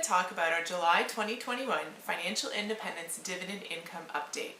talk about our July 2021 Financial Independence Dividend Income Update.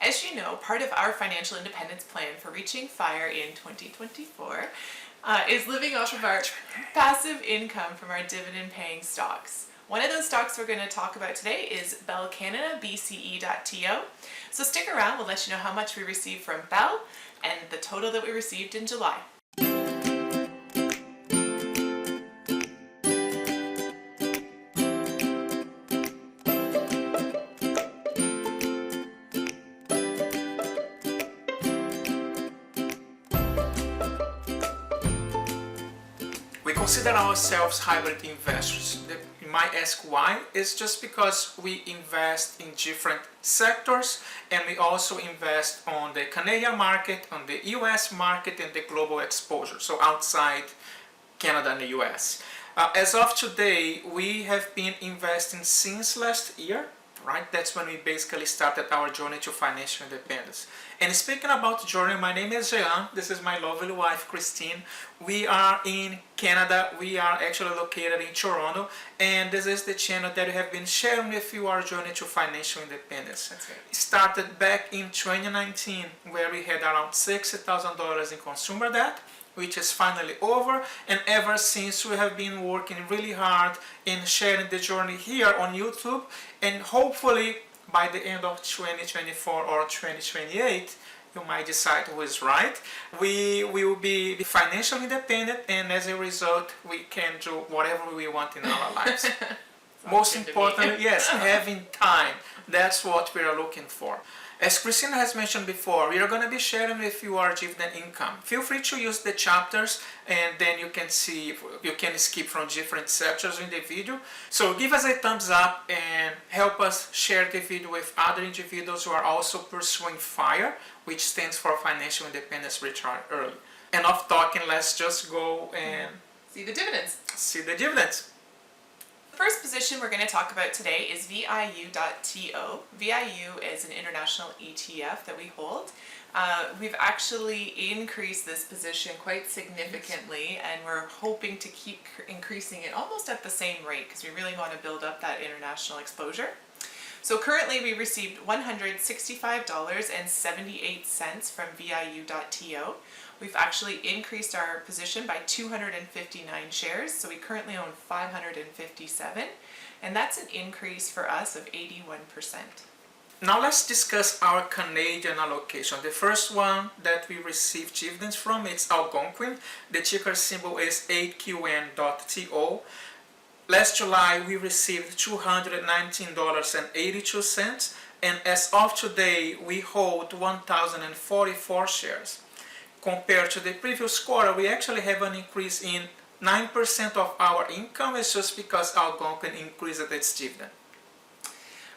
As you know, part of our financial independence plan for reaching FIRE in 2024 is living off of our passive income from our dividend-paying stocks. One of those stocks we're going to talk about today is Bell Canada, BCE.TO. So stick around, we'll let you know how much we received from Bell and the total that we received in July. We consider ourselves hybrid investors. You might ask why. It's just because we invest in different sectors and we also invest on the Canadian market, on the US market and the global exposure, so outside Canada and the US. As of today, we have been investing since last year, right? That's when we basically started our journey to financial independence. And speaking about journey, my name is Jean. This is my lovely wife, Christine. We are in Canada. We are actually located in Toronto. And this is the channel that we have been sharing with you our journey to financial independence. That's right. It started back in 2019, where we had around $60,000 in consumer debt, which is finally over, and ever since we have been working really hard in sharing the journey here on YouTube, and hopefully by the end of 2024 or 2028, you might decide who is right. We will be financially independent, and as a result, we can do whatever we want in our lives. Most importantly, yes, having time. That's what we are looking for. As Christina has mentioned before, we are going to be sharing with you our dividend income. Feel free to use the chapters and then you can see, you can skip from different sections in the video. So give us a thumbs up and help us share the video with other individuals who are also pursuing FIRE, which stands for Financial Independence Retire Early. Enough talking, let's just go and See the dividends. see the dividends. The first position we're going to talk about today is VIU.TO. VIU is an international ETF that we hold. We've actually increased this position quite significantly, and we're hoping to keep increasing it almost at the same rate because we really want to build up that international exposure. So currently we received $165.78 from VIU.TO. We've actually increased our position by 259 shares, so we currently own 557, and that's an increase for us of 81%. Now let's discuss our Canadian allocation. The first one that we received dividends from is Algonquin. The ticker symbol is AQN.TO. Last July we received $219.82, and as of today we hold 1,044 shares. Compared to the previous quarter, we actually have an increase in 9% of our income. It's just because Algonquin increased its dividend.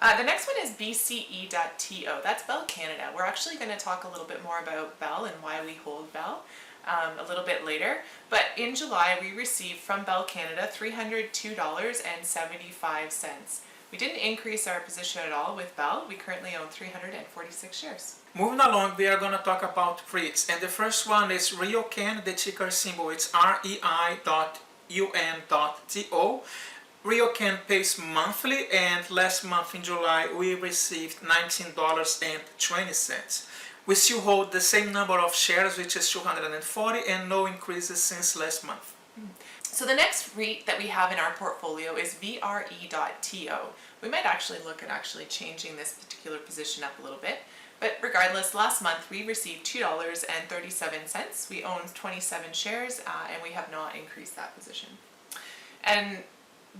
The next one is BCE.TO. That's Bell Canada. We're actually going to talk a little bit more about Bell and why we hold Bell a little bit later. But in July, we received from Bell Canada $302.75. We didn't increase our position at all with Bell. We currently own 346 shares. Moving along, we are going to talk about REITs, and the first one is RioCan. The ticker symbol is REI.UN.TO. RioCan pays monthly, and last month in July we received $19.20. We still hold the same number of shares, which is 240, and no increases since last month. So the next REIT that we have in our portfolio is VRE.TO. We might actually look at changing this particular position up a little bit. But regardless, last month we received $2.37. We owned 27 shares and we have not increased that position. And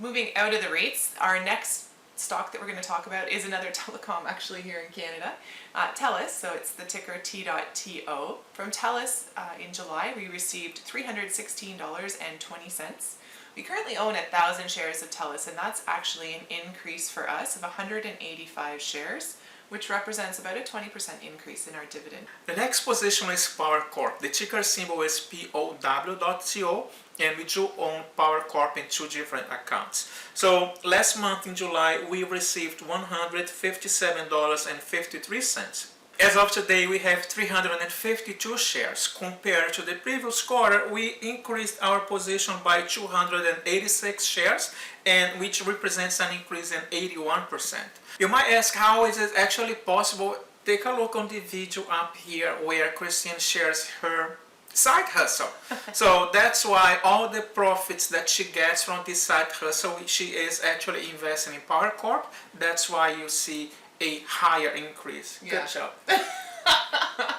moving out of the REITs, our next stock that we're going to talk about is another telecom actually here in Canada, Telus, so it's the ticker T.TO. From Telus in July we received $316.20. We currently own 1,000 shares of Telus, and that's actually an increase for us of 185 shares, which represents about a 20% increase in our dividend. The next position is Power Corp. The ticker symbol is POW.TO, and we do own Power Corp in two different accounts. So last month in July we received $157.53. As of today, we have 352 shares. Compared to the previous quarter, we increased our position by 286 shares, and which represents an increase in 81%. You might ask, how is it actually possible? Take a look on the video up here where Christine shares her side hustle. So that's why all the profits that she gets from this side hustle, she is actually investing in Power Corp. That's why you see a higher increase. Yeah. Good job. I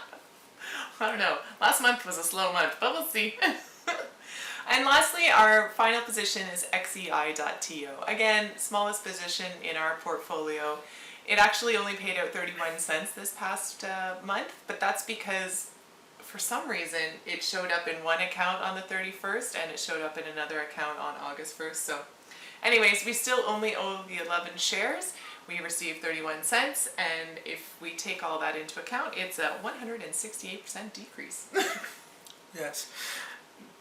don't know. Last month was a slow month, but we'll see. And lastly, our final position is XEI.TO. Again, smallest position in our portfolio. It actually only paid out 31 cents this past month, but that's because for some reason it showed up in one account on the 31st and it showed up in another account on August 1st. So anyways, we still only owe the 11 shares. We received 31 cents, and if we take all that into account, it's a 168% decrease. Yes.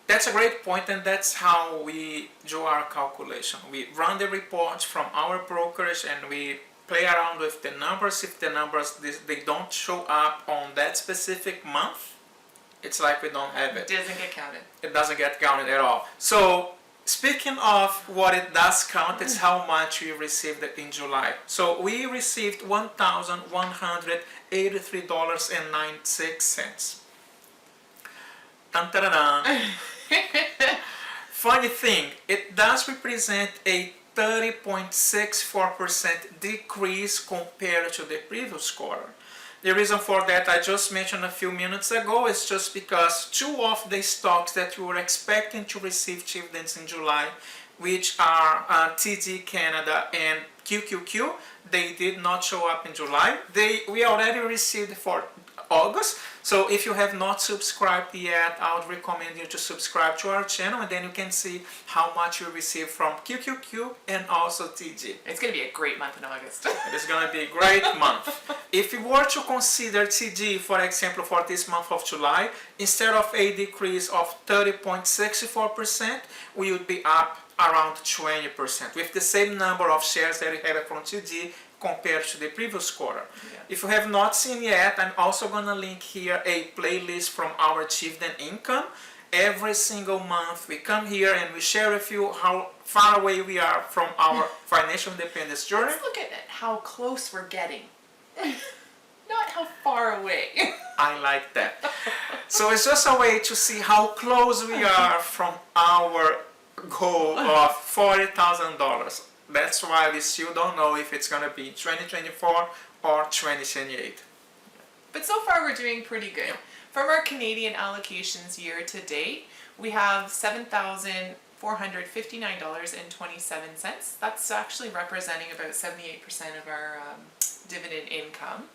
That's a great point, and that's how we do our calculation. We run the reports from our brokerage and we play around with the numbers. If the numbers they don't show up on that specific month, it's like we don't have it. It doesn't get counted. It doesn't get counted at all. So speaking of what it does count, it's how much we received in July. So we received $1,183.96. Dun-dun-dun-dun. Funny thing, it does represent a 30.64% decrease compared to the previous quarter. The reason for that I just mentioned a few minutes ago is just because two of the stocks that we were expecting to receive dividends in July, which are TD Canada and QQQ, they did not show up in July. We already received for August. So if you have not subscribed yet, I would recommend you to subscribe to our channel, and then you can see how much you receive from QQQ and also TD. It's going to be a great month in August. It is going to be a great month. If you were to consider TD, for example, for this month of July, instead of a decrease of 30.64%, we would be up around 20% with the same number of shares that we have from TD compared to the previous quarter. Yeah. If you have not seen yet, I'm also going to link here a playlist from our Dividend Income. Every single month we come here and we share with you how far away we are from our financial independence journey. Let's look at how close we're getting. Not how far away. I like that. So it's just a way to see how close we are from our goal of $40,000. That's why we still don't know if it's going to be 2024 or 2028. But so far we're doing pretty good. Yeah. From our Canadian allocations year to date, we have $7,459.27. That's actually representing about 78% of our dividend income.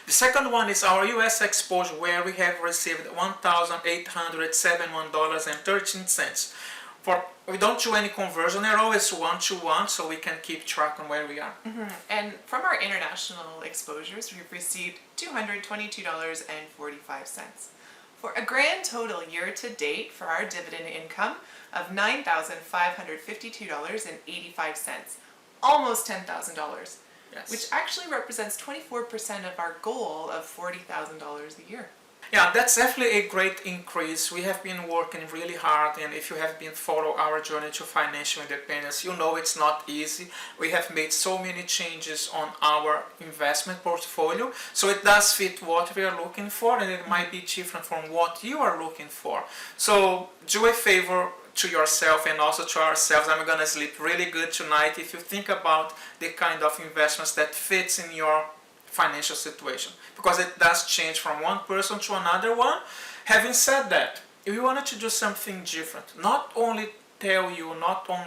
The second one is our US exposure, where we have received $1,871.13. We don't do any conversion at all, it's 1-to-1, so we can keep track on where we are. Mm-hmm. And from our international exposures, we've received $222.45. For a grand total year to date for our dividend income of $9,552.85, almost $10,000, Yes. which actually represents 24% of our goal of $40,000 a year. Yeah, that's definitely a great increase. We have been working really hard, and if you have been following our journey to financial independence, you know it's not easy. We have made so many changes on our investment portfolio, so it does fit what we are looking for, and it might be different from what you are looking for. So do a favor to yourself and also to ourselves. I'm gonna sleep really good tonight if you think about the kind of investments that fits in your financial situation, because it does change from one person to another one. Having said that, if you wanted to do something different, not only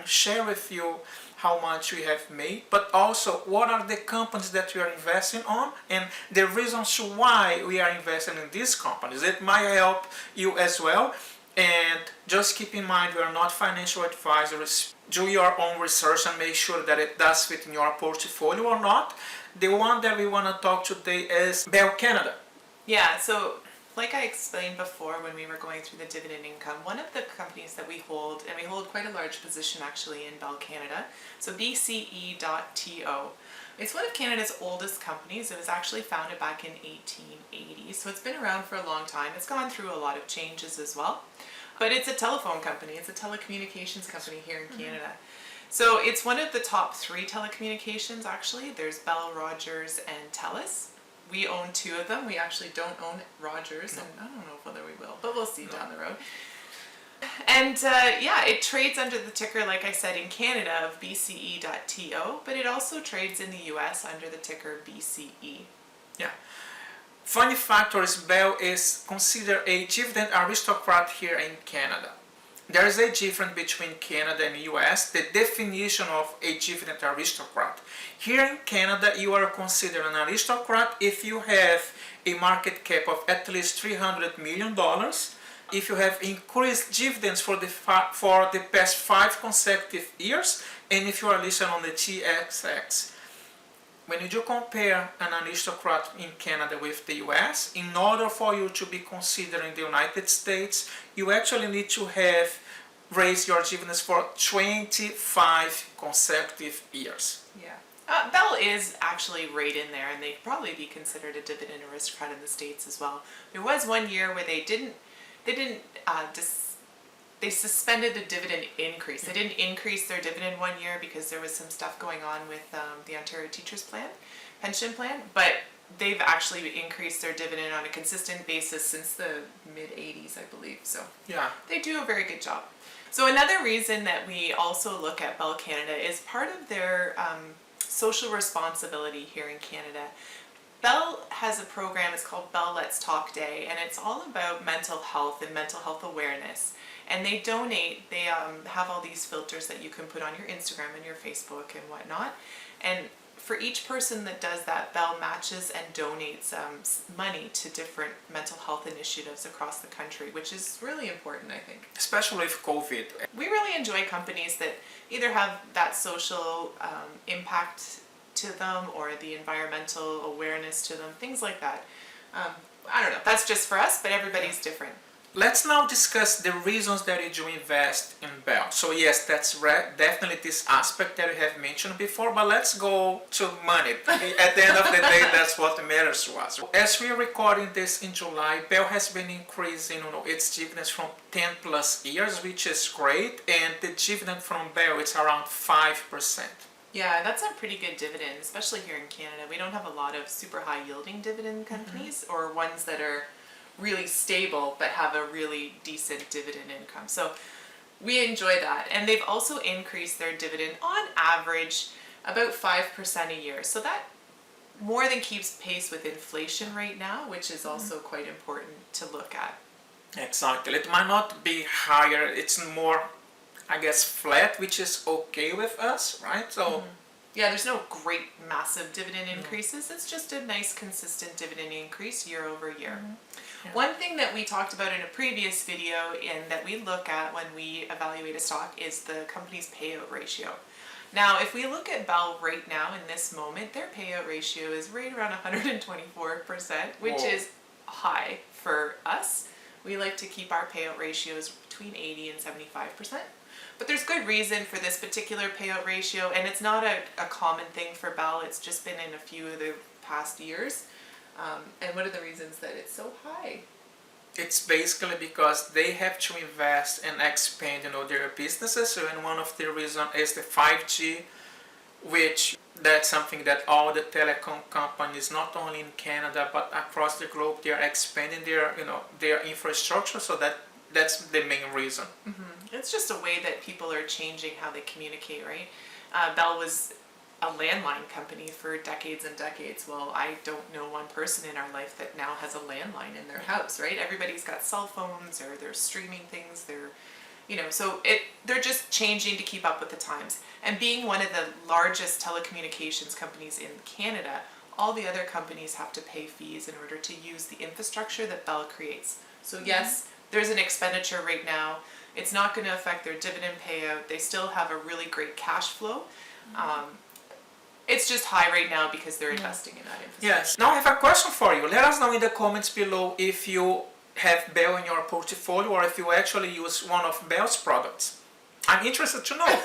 share with you how much we have made, but also what are the companies that we are investing on and the reasons why we are investing in these companies. It might help you as well. And just keep in mind, we are not financial advisors. Do your own research and make sure that it does fit in your portfolio or not. The one that we want to talk today is Bell Canada. Yeah, so like I explained before when we were going through the dividend income, one of the companies that we hold, and we hold quite a large position actually in Bell Canada, so BCE.TO. It's one of Canada's oldest companies. It was actually founded back in 1880, so it's been around for a long time. It's gone through a lot of changes as well. But it's a telephone company. It's a telecommunications company here in Canada. So it's one of the top 3 telecommunications actually. There's Bell, Rogers, and Telus. We own 2 of them. We actually don't own Rogers, and I don't know whether we will, but we'll see down the road. And yeah, it trades under the ticker, like I said, in Canada of BCE.TO, but it also trades in the US under the ticker BCE. Yeah. Funny factor is Bell is considered a dividend aristocrat here in Canada. There is a difference between Canada and US, the definition of a dividend aristocrat. Here in Canada, you are considered an aristocrat if you have a market cap of at least $300 million, if you have increased dividends for the past 5 consecutive years, and if you are listed on the TSX. When you do compare an aristocrat in Canada with the US, in order for you to be considered in the United States, you actually need to have raised your dividends for 25 consecutive years. Yeah. Bell is actually right in there, and they'd probably be considered a dividend aristocrat in the States as well. There was one year where they suspended the dividend increase. They didn't increase their dividend one year because there was some stuff going on with the Ontario Teachers Pension Plan, but they've actually increased their dividend on a consistent basis since the mid-80s, I believe. So yeah, they do a very good job. So another reason that we also look at Bell Canada is part of their social responsibility here in Canada. Bell has a program, it's called Bell Let's Talk Day, and it's all about mental health and mental health awareness. And they donate, they have all these filters that you can put on your Instagram and your Facebook and whatnot. And for each person that does that, Bell matches and donates money to different mental health initiatives across the country, which is really important, I think. Especially with COVID. We really enjoy companies that either have that social impact to them or the environmental awareness to them, things like that. I don't know, that's just for us, but everybody's different. Let's now discuss the reasons that you do invest in Bell. So yes, that's definitely this aspect that you have mentioned before, but let's go to money. At the end of the day, that's what matters to us. As we are recording this in July, Bell has been increasing its dividends from 10 plus years, which is great, and the dividend from Bell is around 5%. Yeah, that's a pretty good dividend, especially here in Canada. We don't have a lot of super high yielding dividend companies or ones that are really stable but have a really decent dividend income. So we enjoy that. And they've also increased their dividend on average about 5% a year. So that more than keeps pace with inflation right now, which is also quite important to look at. Exactly. It might not be higher, it's more, I guess, flat, which is okay with us, right? So yeah, there's no great massive dividend increases. It's just a nice consistent dividend increase year over year. Yeah. One thing that we talked about in a previous video and that we look at when we evaluate a stock is the company's payout ratio. Now, if we look at Bell right now in this moment, their payout ratio is right around 124%, which is high for us. We like to keep our payout ratios between 80 and 75%. But there's good reason for this particular payout ratio, and it's not a common thing for Bell. It's just been in a few of the past years. And what are the reasons that it's so high? It's basically because they have to invest and expand their businesses. And one of the reasons is the 5G, which that's something that all the telecom companies, not only in Canada but across the globe, they are expanding their infrastructure. So that's the main reason. It's just a way that people are changing how they communicate, right? Bell was a landline company for decades and decades. Well, I don't know one person in our life that now has a landline in their house, right? Everybody's got cell phones or they're streaming things. They're just changing to keep up with the times. And being one of the largest telecommunications companies in Canada, all the other companies have to pay fees in order to use the infrastructure that Bell creates. So yes, there's an expenditure right now. It's not going to affect their dividend payout. They still have a really great cash flow. It's just high right now because they're investing in that infrastructure. Yes. Now I have a question for you. Let us know in the comments below if you have BEL in your portfolio or if you actually use one of BEL's products. I'm interested to know.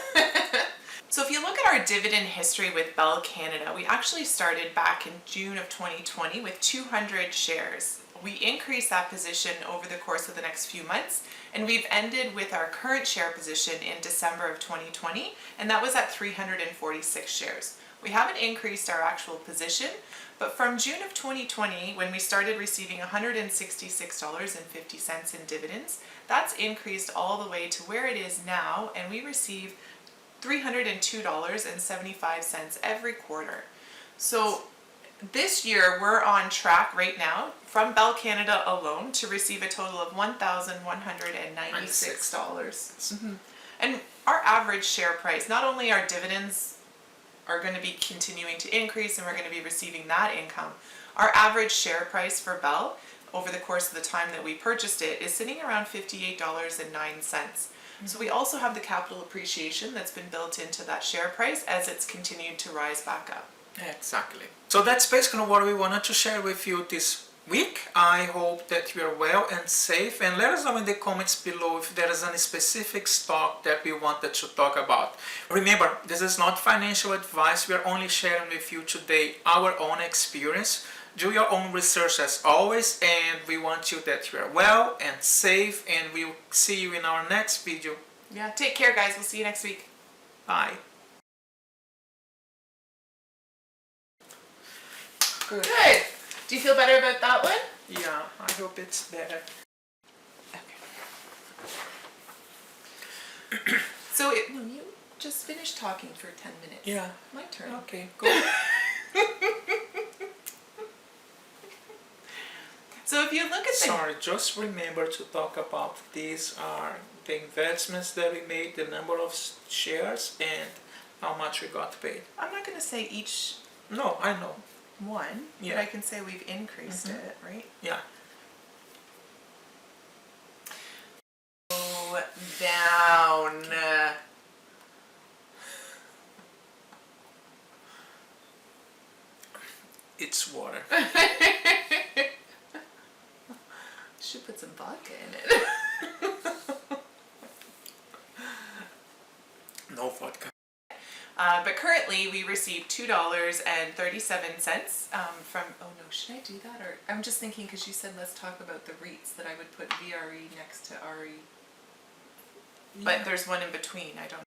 So if you look at our dividend history with BEL Canada, we actually started back in June of 2020 with 200 shares. We increased that position over the course of the next few months, and we've ended with our current share position in December of 2020, and that was at 346 shares. We haven't increased our actual position, but from June of 2020, when we started receiving $166.50 in dividends, that's increased all the way to where it is now, and we receive $302.75 every quarter. So this year we're on track right now from BEL Canada alone to receive a total of $1,196. And our average share price, not only our dividends are going to be continuing to increase and we're going to be receiving that income, our average share price for BEL over the course of the time that we purchased it is sitting around $58.09. So we also have the capital appreciation that's been built into that share price as it's continued to rise back up. Exactly. So that's basically what we wanted to share with you this week. I hope that you are well and safe, and let us know in the comments below if there is any specific stock that we wanted to talk about. Remember, this is not financial advice. We are only sharing with you today our own experience. Do your own research as always, and we want you that you are well and safe, and we'll see you in our next video. Yeah, take care guys. We'll see you next week. Bye. Good. Do you feel better about that one? Yeah, I hope it's better. Okay. So no, you just finished talking for 10 minutes. Yeah. My turn. Okay, go. So if you look at the... Sorry, just remember to talk about these are the investments that we made, the number of shares, and how much we got paid. I'm not going to say each No, I know. one, Yeah. but I can say we've increased it, right? Yeah. Go down. It's water. Should put some vodka in it. No vodka. But currently we receive $2.37 from, oh no, should I do that? Or I'm just thinking because you said let's talk about the REITs that I would put VRE next to RE. But there's one in between, I don't